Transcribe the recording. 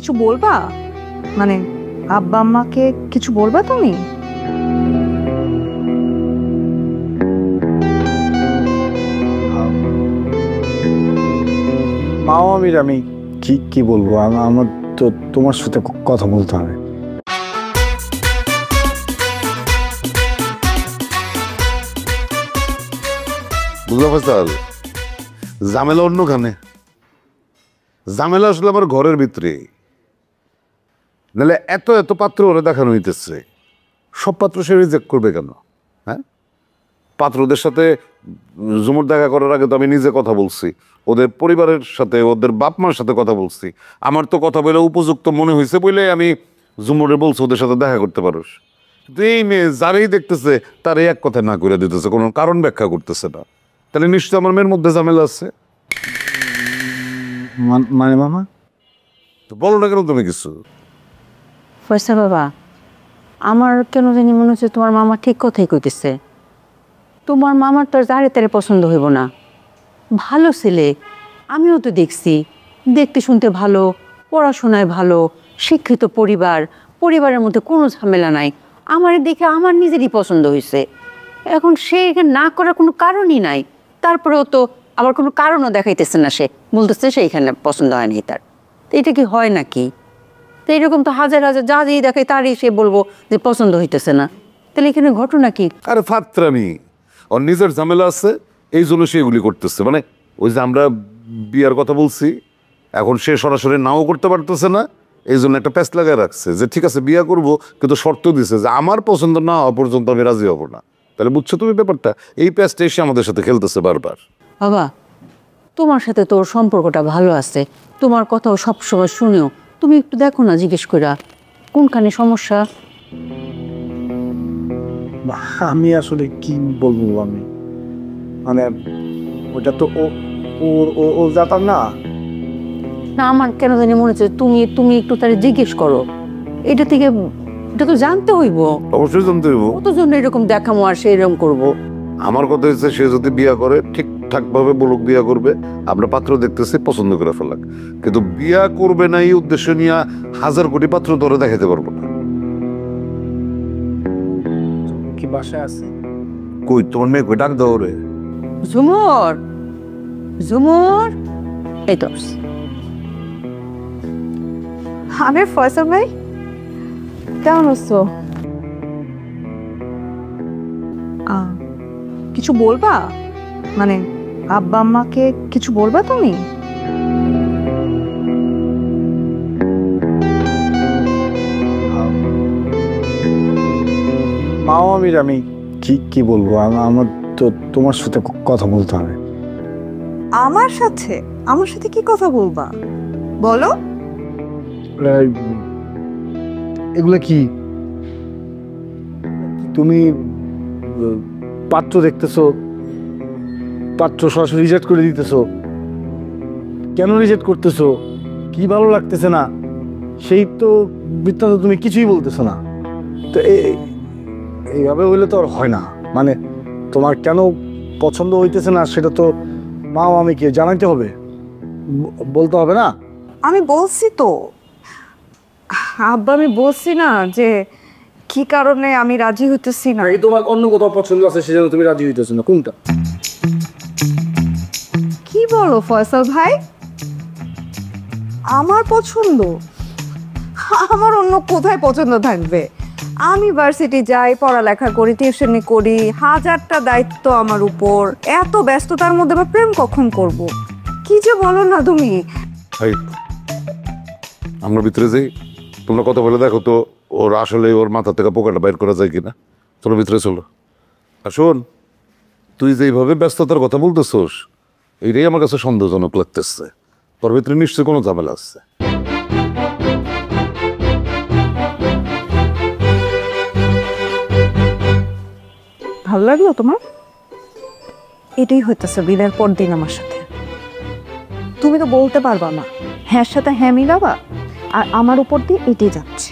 কিছু বলবা? মানে আব্বা আম্মাকে কিছু বলবা তুমি? মাও আমি কি বলবো, আমার তো তোমার সাথে কথা বলতে হবে। বুঝলা ফয়সাল, ঝামেলা অন্যখানে। ঝামেলা আসলে আমার ঘরের ভিতরে। নাহলে এত এত পাত্র ওরা দেখানো হইতেছে, সব পাত্র সে রিজেক্ট করবে কেন? হ্যাঁ, পাত্রদের সাথে ঝুমুর দেখা করার আগে তো আমি নিজে কথা বলছি, ওদের পরিবারের সাথে, ওদের বাপ মার সাথে কথা বলছি। আমার তো কথা বলে উপযুক্ত মনে হয়েছে বলে আমি ঝুমুরে বলছি ওদের সাথে দেখা করতে পারোস। কিন্তু এই মেয়ে যারাই দেখতেছে তার এক কথা না করে দিতেছে, কোনো কারণ ব্যাখ্যা করতেছে না। তাহলে নিশ্চয় আমার মেয়ের মধ্যে ঝামেলা আছে। মানে মামা তো বলো না কেন তুমি কিছু? ফয়সাল বাবা, আমার কেন জানি মনে হচ্ছে তোমার মামা ঠিক কথাই কইতেছে। তোমার মামার তো যারে তারে পছন্দ হইব না। ভালো ছেলে, আমিও তো দেখছি, দেখতে শুনতে ভালো, পড়াশোনায় ভালো, শিক্ষিত পরিবার, পরিবারের মধ্যে কোনো ঝামেলা নাই। আমার দেখে আমার নিজেরই পছন্দ হয়েছে। এখন সে এখানে না করার কোনো কারণই নাই, তারপরেও তো আবার কোনো কারণও দেখাইতেছে না। সে বলতেছে সে এখানে পছন্দ হয়নি তার। তো এটা কি হয় নাকি? তো এইরকম তো হাজার হাজার যা যেই দেখায় তারই সে বলবো যে পছন্দ হইতেছে না। তাহলে এখানে ঘটনা কি? আরে ফাত্রামি, ওর নিজের ঝামেলা আছে, এই জন্য সে এগুলি করতেছে। মানে ওই যে আমরা বিয়ার কথা বলছি, এখন সে সরাসরি নাও করতে পারতেছে না, এই জন্য একটা প্যাচ লাগায় রাখছে যে ঠিক আছে বিয়া করব, কিন্তু শর্ত দিছে যে আমার পছন্দ না হওয়া পর্যন্ত আমি রাজি হব না। তাহলে বুঝছো তুমি ব্যাপারটা? এই প্যাচটা এসে আমাদের সাথে খেলতেছে বারবার। বাবা, তোমার সাথে তোর সম্পর্কটা ভালো আছে, তোমার কথাও সবসময় শুনেও, তুমি একটু দেখো না জিজ্ঞেস কইরা কোনখানে সমস্যা। আমি আসলে কি বলবো, আমি মানে ওটা তো ও জাতার না। না, আমার কেন জানি মনে হচ্ছে তুমি একটু তারে জিজ্ঞেস করো। এটা থেকে এটা তো জানতে হইব। অবশ্যই জানতে হইব। কত জন্য এরকম দেখামো আর সে এরকম করবো। আমার কথা হচ্ছে সে যদি বিয়া করে ঠিকঠাক ভাবে বলুক বিয়া করবে, আমরা পাত্র দেখতেছি পছন্দ করে ফেলাক। কিন্তু বিয়া করবে না এই উদ্দেশ্য নিয়ে হাজার কোটি পাত্র ধরে দেখাতে পারবো না। কি বাসায় আছে? কই তোমার মেয়ে কই? ডাক দাও রে। ঝুমুর, ঝুমুর, এই তো। আমি ফয়সাল ভাই, কেমন আছো? কিছু বলবা? মানে আব্বা আম্মাকে কিছু বলবা তুমি? মাও আমি কি বলবো, আমার তো তোমার সাথে কথা বলতে হবে। আমার সাথে? আমার সাথে কি কথা বলবা বলো? এগুলো কি তুমি পাত্র দেখতেছো, পাত্র সরাসরি রিজেক্ট করে দিতেছো? কেন রিজেক্ট করতেছো? কি ভালো লাগতেছে না সেই তো বৃত্তান্ত তুমি কিছুই বলতেছো না। তো এইভাবে হইলে তো আর হয় না। মানে তোমার কেন পছন্দ হইতেছে না সেটা তো মাও আমি কে জানাইতে হবে, বলতে হবে না? আমি বলছি তো আব্বা, আমি বলছি না যে কি কারণে আমি রাজি হইতেছি না। এই তোমার অন্য কোথাও পছন্দ আছে সেজন্য তুমি রাজি হইতেছো না, কোনটা? কি বলো ফয়সাল ভাই? আমার পছন্দ? আমার অন্য কোথায় পছন্দ থাকবে? আমি ভার্সিটি যাই, পড়ালেখা করি, টিউশনি করি, হাজারটা দায়িত্ব আমার উপর। এত ব্যস্ততার মধ্যে আবার প্রেম কখন করব? কি যে বলো না তুমি। আমরা ভিতরে যাই, তোমরা কথা বলে দেখো তো ওর আসলে ওর মাথা থেকে পোকাটা বাইর করা যায় কিনা। চলো ভিতরে চলো। আর শোন, তুই যেইভাবে ব্যস্ততার কথা বলতেছোস এইটাই আমার কাছে সন্দেহজনক লাগতেছে। তোর ভিতরে নিশ্চয়ই কোনো ঝামেলা আছে। ভালো লাগলো তোমার? এটাই হইতেছে বিদায়ের পর দিন আমার সাথে। তুমি তো বলতে পারবা না হ্যাঁ সাথে হ্যাঁ মিলাবা, আর আমার উপর দিয়ে এটাই যাচ্ছে।